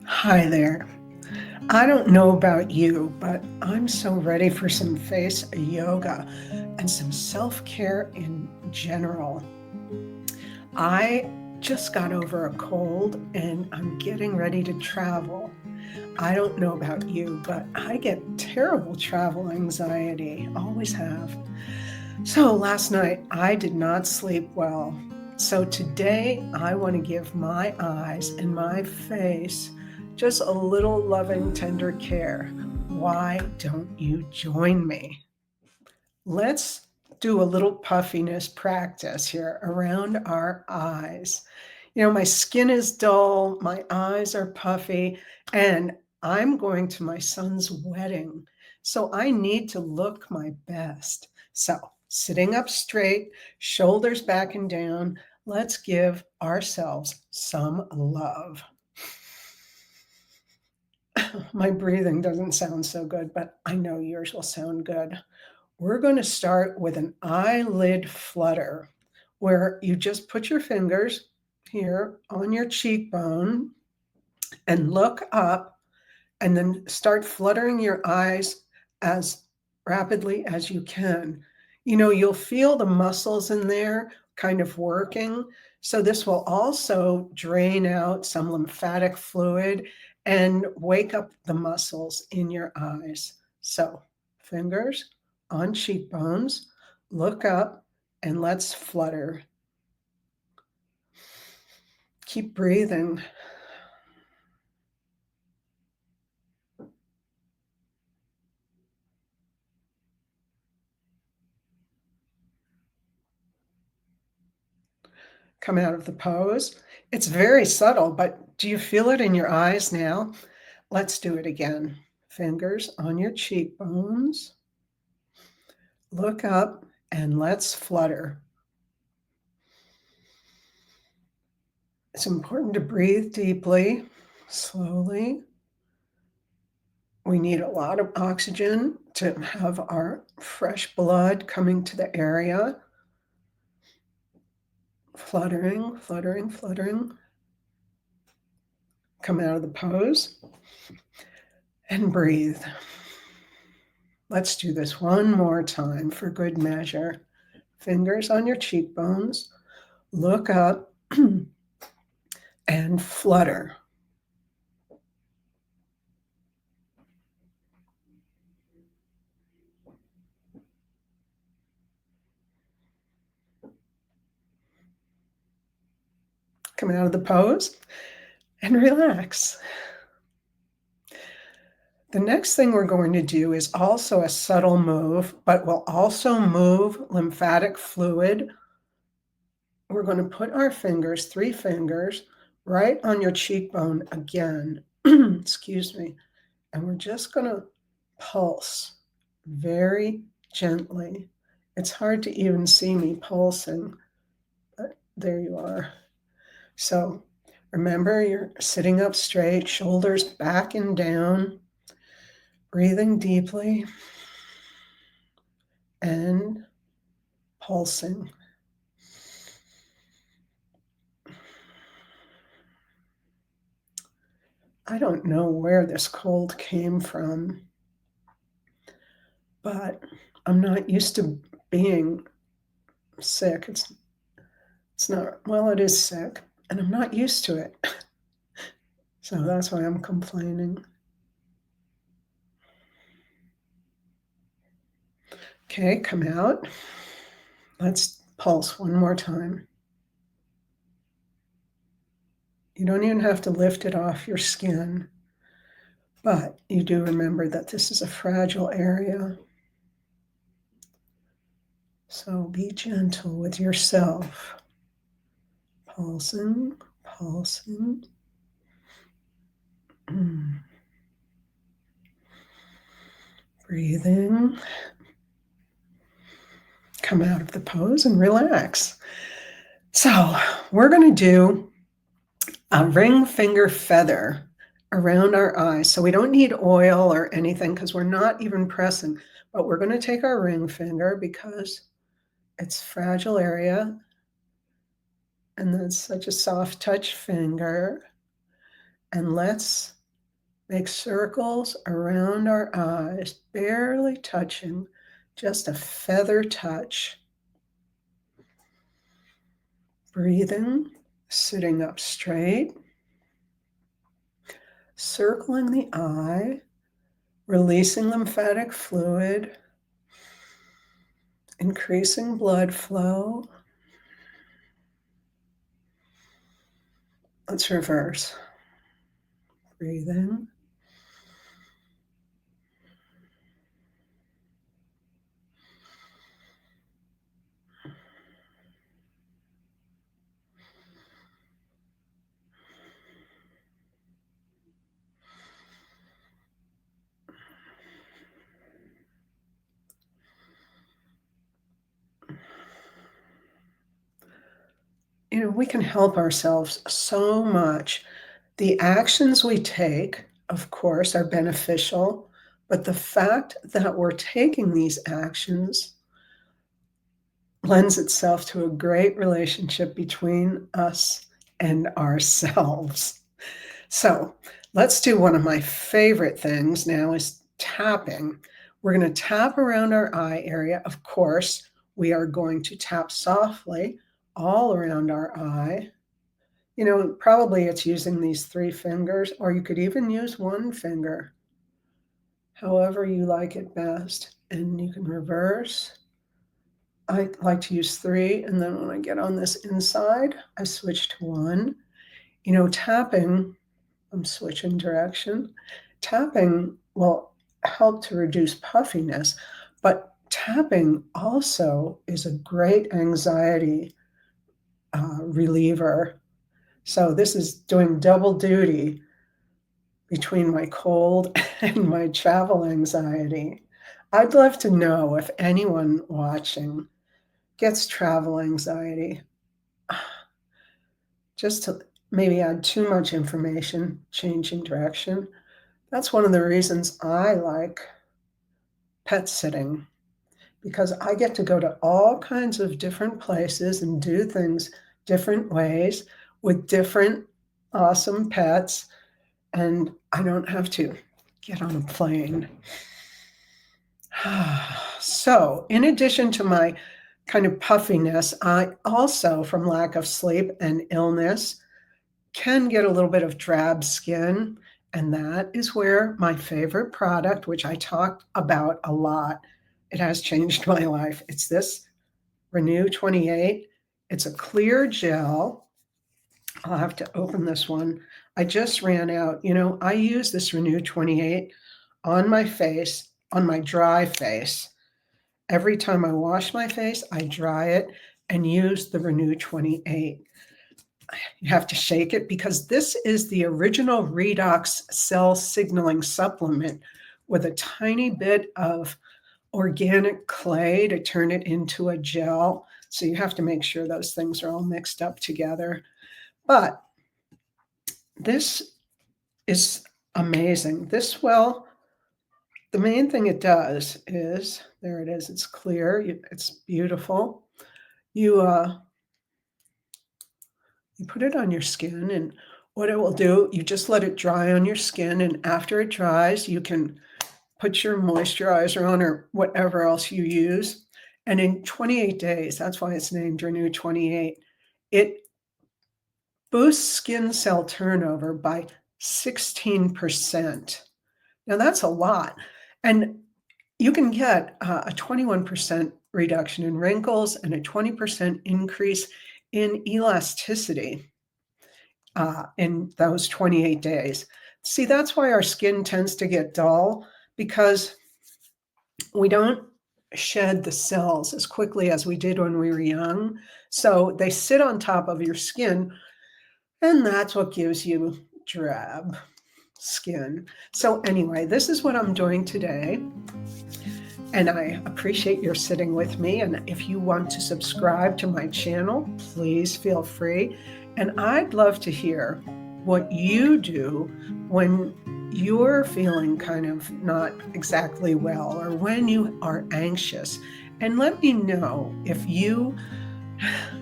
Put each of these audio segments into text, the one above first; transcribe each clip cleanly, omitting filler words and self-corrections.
Hi there. I don't know about you, but I'm so ready for some face yoga and some self care in general. I just got over a cold and I'm getting ready to travel. I don't know about you, but I get terrible travel anxiety, always have. So last night I did not sleep well. So today I want to give my eyes and my face just a little loving, tender care. Why don't you join me? Let's do a little puffiness practice here around our eyes. My skin is dull, my eyes are puffy, and I'm going to my son's wedding. So I need to look my best. So, sitting up straight, shoulders back and down, let's give ourselves some love. My breathing doesn't sound so good, but I know yours will sound good. We're going to start with an eyelid flutter where you just put your fingers here on your cheekbone and look up and then start fluttering your eyes as rapidly as you can. You'll feel the muscles in there kind of working. So, this will also drain out some lymphatic fluid and wake up the muscles in your eyes. So, fingers on cheekbones, look up, and let's flutter. Keep breathing. Come out of the pose. It's very subtle, but do you feel it in your eyes now? Let's do it again. Fingers on your cheekbones. Look up and let's flutter. It's important to breathe deeply, slowly. We need a lot of oxygen to have our fresh blood coming to the area. Fluttering, fluttering, fluttering. Come out of the pose and breathe. Let's do this one more time for good measure. Fingers on your cheekbones. Look up and flutter. Come out of the pose and relax. The next thing we're going to do is also a subtle move, but we'll also move lymphatic fluid. We're going to put our fingers, 3 fingers, right on your cheekbone again. Excuse me. And we're just going to pulse very gently. It's hard to even see me pulsing, but there you are. So remember, you're sitting up straight, shoulders back and down, breathing deeply and pulsing. I don't know where this cold came from, but I'm not used to being sick. It's not, well, it is sick, and I'm not used to it. So that's why I'm complaining. Okay, come out. Let's pulse one more time. You don't even have to lift it off your skin, but you do remember that this is a fragile area. So be gentle with yourself. Pulsing, pulsing. Breathing. Come out of the pose and relax. So we're going to do a ring finger feather around our eyes. So we don't need oil or anything because we're not even pressing, but we're going to take our ring finger because it's fragile area and it's such a soft touch finger. And let's Make circles around our eyes, barely touching, just a feather touch. Breathing, sitting up straight, circling the eye, releasing lymphatic fluid, increasing blood flow. Let's reverse. Breathing. We can help ourselves so much. The actions we take, of course, are beneficial, but the fact that we're taking these actions lends itself to a great relationship between us and ourselves. So let's do one of my favorite things now is tapping. We're going to tap around our eye area. Of course, we are going to tap softly all around our eye. Probably it's using these 3 fingers, or you could even use 1 finger, however you like it best. And you can reverse. I like to use 3, and then when I get on this inside, I switch to 1. Tapping, I'm switching direction. Tapping will help to reduce puffiness, but tapping also is a great anxiety reliever. So this is doing double duty between my cold and my travel anxiety. I'd love to know if anyone watching gets travel anxiety. Just to maybe add too much information, changing direction. That's one of the reasons I like pet sitting, because I get to go to all kinds of different places and do things different ways with different awesome pets, and I don't have to get on a plane. So, in addition to my kind of puffiness, I also, from lack of sleep and illness, can get a little bit of drab skin. And that is where my favorite product, which I talk about a lot, it has changed my life. It's this Renew 28. It's a clear gel. I'll have to open this one. I just ran out. I use this Renew 28 on my face, on my dry face. Every time I wash my face, I dry it and use the Renew 28. You have to shake it because this is the original redox cell signaling supplement with a tiny bit of organic clay to turn it into a gel. So you have to make sure those things are all mixed up together. But this is amazing. The main thing it does is, there it is, it's clear, it's beautiful. You put it on your skin, and what it will do, you just let it dry on your skin, and after it dries, you can put your moisturizer on or whatever else you use. And in 28 days, that's why it's named Renew 28, it boosts skin cell turnover by 16%. Now that's a lot. And you can get a 21% reduction in wrinkles and a 20% increase in elasticity in those 28 days. See, that's why our skin tends to get dull, because we don't shed the cells as quickly as we did when we were young. So they sit on top of your skin, and that's what gives you drab skin. So anyway, this is what I'm doing today. And I appreciate your sitting with me. And if you want to subscribe to my channel, please feel free. And I'd love to hear what you do when you're feeling kind of not exactly well, or when you are anxious. And let me know if you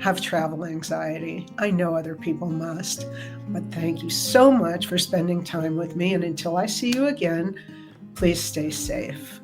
have travel anxiety. I know other people must. But thank you so much for spending time with me. And until I see you again, please stay safe.